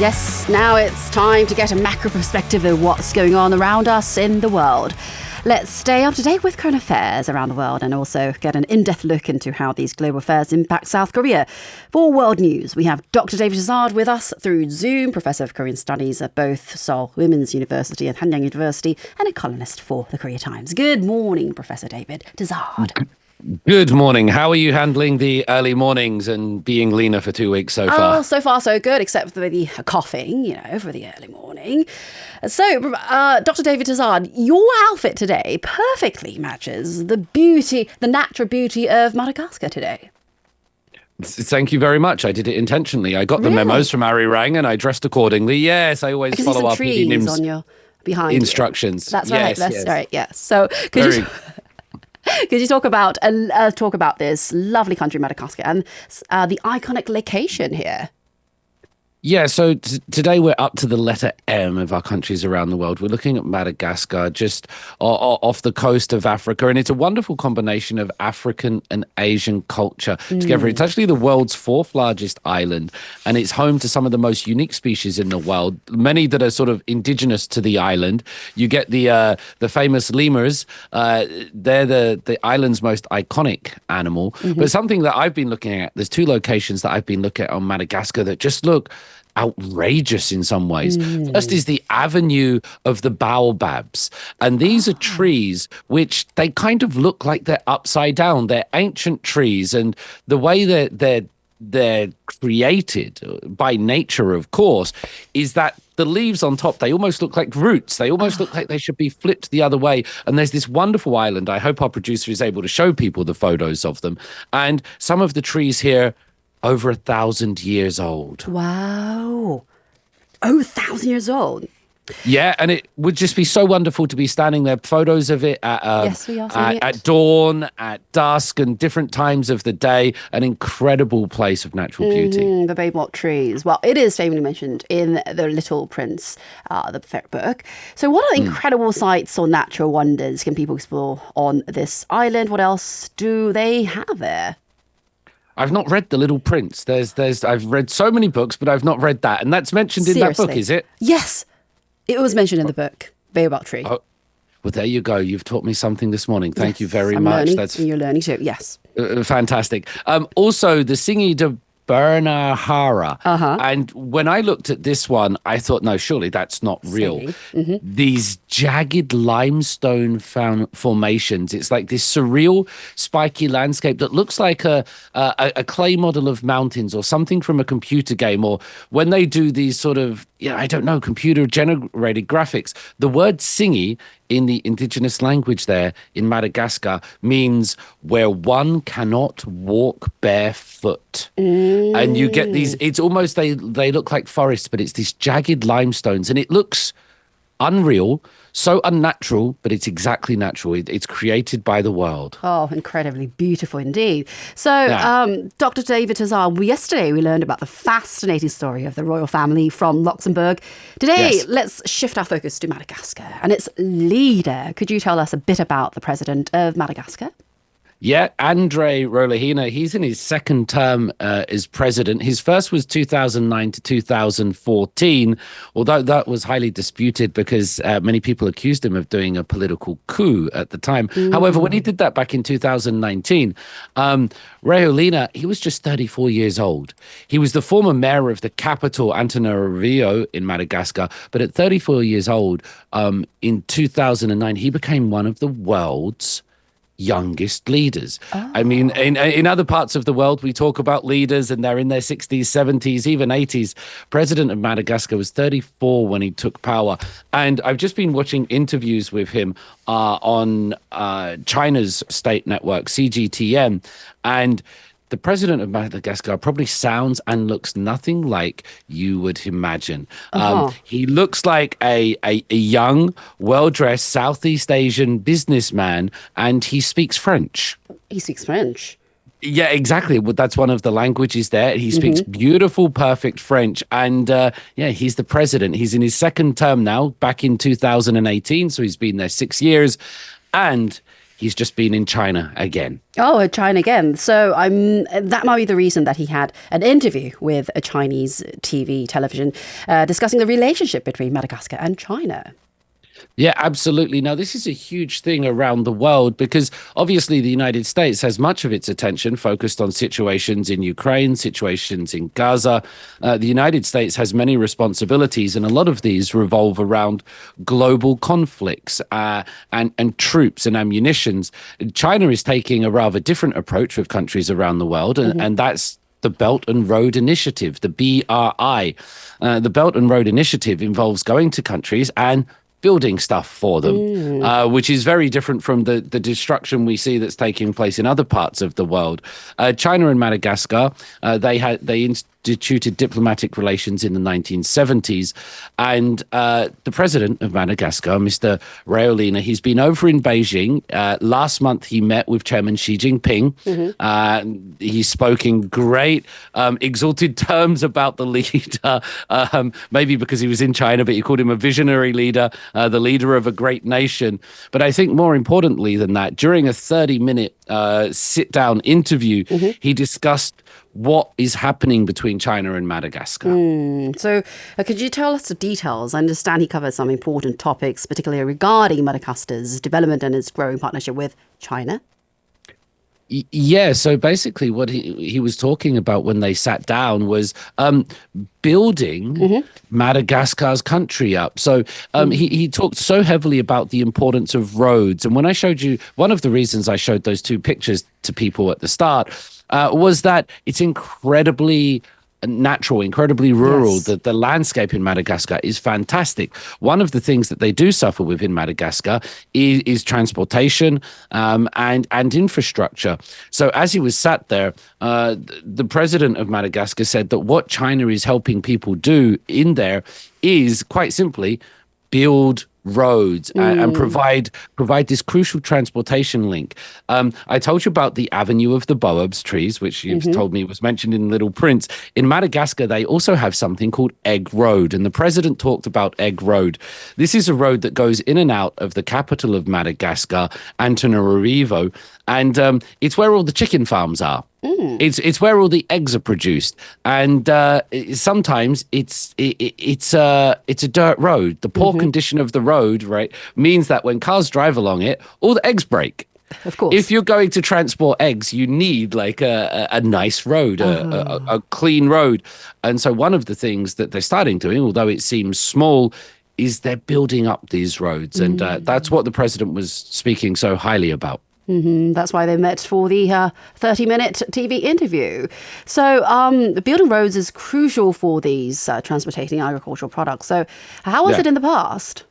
Yes, now it's time to get a macro perspective of what's going on around us in the world. Let's stay up to date with current affairs around the world and also get an in-depth look into how these global affairs impact South Korea. For World News, we have Dr. David Tizzard with us through Zoom, Professor of Korean Studies at both Seoul Women's University and Hanyang University, and a columnist for the Korea Times. Good morning, Professor David Tizzard. Good morning. How are you handling the early mornings and being leaner for 2 weeks so far? Oh, so far so good, except for the coughing, for the early morning. So, Dr. David Tizzard, your outfit today perfectly matches the natural beauty of Madagascar today. Thank you very much. I did it intentionally. I got the memos from Arirang and I dressed accordingly. Yes, I always follow up trees on your behind instructions. That's right. That's right. Yes. So, could you talk about this lovely country, Madagascar, and the iconic location here? Yeah, so today we're up to the letter M of our countries around the world. We're looking at Madagascar, just off the coast of Africa, and it's a wonderful combination of African and Asian culture together. It's actually the world's fourth largest island, and it's home to some of the most unique species in the world, many that are sort of indigenous to the island. You get the famous lemurs. They're the island's most iconic animal. But something that I've been looking at, there's two locations that I've been looking at on Madagascar that just look outrageous in some ways. First is the avenue of the baobabs. And these are trees which they kind of look like they're upside down. They're ancient trees, and the way that they're created by nature, of course, is that the leaves on top, they almost look like roots. They almost look like they should be flipped the other way. And there's this wonderful island. I hope our producer is able to show people the photos of them. And some of the trees here over 1,000 years old. Wow. Oh, 1,000 years old. Yeah, and it would just be so wonderful to be standing there. Photos of it at dawn, at dusk, and different times of the day. An incredible place of natural beauty. The Baobab trees. Well, it is famously mentioned in The Little Prince, the book. So what are incredible sights or natural wonders can people explore on this island? What else do they have there? I've not read The Little Prince. I've read so many books, but I've not read that. And that's mentioned in that book, is it? Yes. It was mentioned in the book, Baobab Tree. Oh, well, there you go. You've taught me something this morning. Thank you very much. And you're learning too, yes. Fantastic. Also, the Singi de Bernahara. And when I looked at this one, I thought, no, surely that's not real. These jagged limestone formations. It's like this surreal, spiky landscape that looks like a clay model of mountains or something from a computer game. Or when they do these sort of, I don't know, computer-generated graphics, the word Singi in the indigenous language there in Madagascar means where one cannot walk barefoot. And you get these, it's almost, they look like forests, but it's these jagged limestones, and it looks unreal, so unnatural, but it's exactly natural. It's created by the world. Oh, incredibly beautiful indeed. So, Dr. David Tizzard, yesterday we learned about the fascinating story of the royal family from Luxembourg. Today, let's shift our focus to Madagascar and its leader. Could you tell us a bit about the president of Madagascar? Yeah, André Rajoelina, he's in his second term as president. His first was 2009 to 2014, although that was highly disputed because many people accused him of doing a political coup at the time. However, when he did that back in 2019, Rajoelina, he was just 34 years old. He was the former mayor of the capital, Antananarivo, in Madagascar. But at 34 years old, in 2009, he became one of the world's youngest leaders. I mean, in other parts of the world, we talk about leaders and they're in their 60s, 70s, even 80s. President of Madagascar was 34 when he took power. And I've just been watching interviews with him on China's state network, CGTN. And the president of Madagascar probably sounds and looks nothing like you would imagine. He looks like a young, well-dressed Southeast Asian businessman, and he speaks French. He speaks French? Yeah, exactly. Well, that's one of the languages there. He speaks beautiful, perfect French. And he's the president. He's in his second term now, back in 2018. So he's been there 6 years. And he's just been in China again. Oh, China again. So that might be the reason that he had an interview with a Chinese television, discussing the relationship between Madagascar and China. Yeah, absolutely. Now, this is a huge thing around the world because obviously the United States has much of its attention focused on situations in Ukraine, situations in Gaza. The United States has many responsibilities, and a lot of these revolve around global conflicts and troops and ammunitions. China is taking a rather different approach with countries around the world, and that's the Belt and Road Initiative, the BRI. The Belt and Road Initiative involves going to countries and building stuff for them, which is very different from the destruction we see that's taking place in other parts of the world. China and Madagascar, they instituted diplomatic relations in the 1970s, and the president of Madagascar, Mr. Rajoelina, he's been over in Beijing. Last month, he met with Chairman Xi Jinping. He spoke in great, exalted terms about the leader, maybe because he was in China, but he called him a visionary leader, the leader of a great nation. But I think more importantly than that, during a 30-minute sit-down interview, he discussed what is happening between China and Madagascar. So could you tell us the details? I understand he covers some important topics, particularly regarding Madagascar's development and its growing partnership with China. Yeah, so basically what he was talking about when they sat down was building Madagascar's country up. So he talked so heavily about the importance of roads. And when I showed you, one of the reasons I showed those two pictures to people at the start was that it's incredibly natural, incredibly rural. Yes. The landscape in Madagascar is fantastic. One of the things that they do suffer with in Madagascar is transportation and infrastructure. So as he was sat there, the president of Madagascar said that what China is helping people do in there is quite simply build roads and provide this crucial transportation link. I told you about the Avenue of the Baobabs trees, which you've told me was mentioned in Little Prince. In Madagascar, they also have something called Egg Road, and the president talked about Egg Road. This is a road that goes in and out of the capital of Madagascar, Antananarivo, and it's where all the chicken farms are. It's where all the eggs are produced, and sometimes it's a dirt road. The poor condition of the road, right, means that when cars drive along it, all the eggs break. Of course. If you're going to transport eggs, you need like a nice road, a clean road. And so one of the things that they're starting doing, although it seems small, is they're building up these roads, and that's what the president was speaking so highly about. That's why they met for the 30-minute TV interview. So building roads is crucial for these transporting agricultural products. So how was it in the past?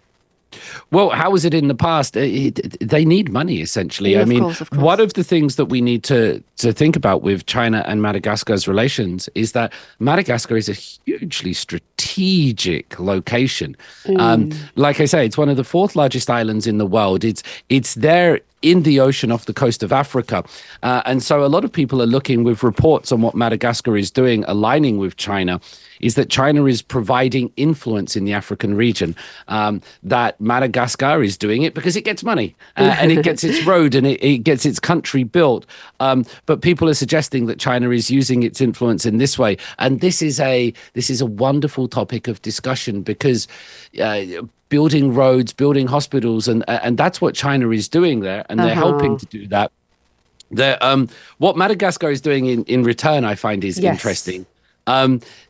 Well, how was it in the past? They need money, essentially. Yeah, I mean, of course. one of the things that we need to think about with China and Madagascar's relations is that Madagascar is a hugely strategic location. Like I say, it's one of the fourth largest islands in the world. It's there in the ocean off the coast of Africa. And so a lot of people are looking with reports on what Madagascar is doing, aligning with China, is that China is providing influence in the African region, that Madagascar is doing it because it gets money and it gets its road and it gets its country built. But people are suggesting that China is using its influence in this way. And this is a wonderful topic of discussion because building roads, building hospitals, and that's what China is doing there, and they're helping to do that. What Madagascar is doing in return, I find, is interesting.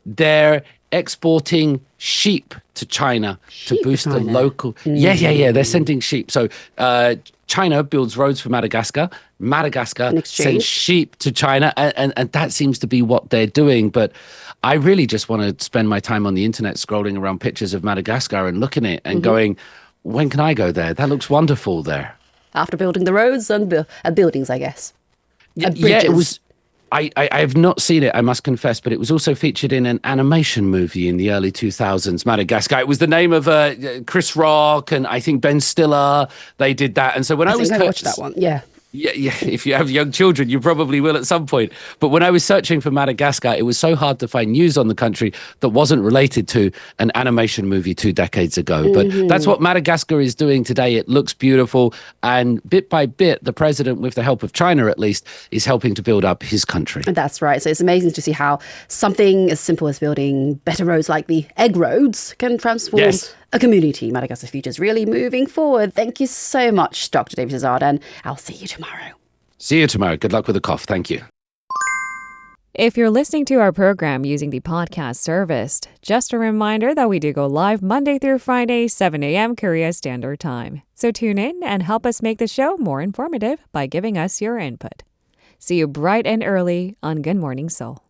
They're exporting sheep to China to boost the local. Yeah. They're sending sheep. So China builds roads for Madagascar. Madagascar sends sheep to China, and that seems to be what they're doing. But I really just want to spend my time on the internet scrolling around pictures of Madagascar and looking at it and going, when can I go there? That looks wonderful there. After building the roads and buildings, I guess. Yeah, it was. I have not seen it, I must confess, but it was also featured in an animation movie in the early 2000s, Madagascar. It was the name of Chris Rock and I think Ben Stiller. They did that. And so when I watched that one, yeah. Yeah, yeah. If you have young children, you probably will at some point. But when I was searching for Madagascar, it was so hard to find news on the country that wasn't related to an animation movie 2 decades ago. But that's what Madagascar is doing today. It looks beautiful. And bit by bit, the president, with the help of China at least, is helping to build up his country. That's right. So it's amazing to see how something as simple as building better roads like the egg roads can transform a community. Madagascar's future is really moving forward. Thank you so much, Dr. David Tizzard, and I'll see you tomorrow. See you tomorrow. Good luck with the cough. Thank you. If you're listening to our program using the podcast service, just a reminder that we do go live Monday through Friday, 7 a.m. Korea Standard Time. So tune in and help us make the show more informative by giving us your input. See you bright and early on Good Morning Seoul.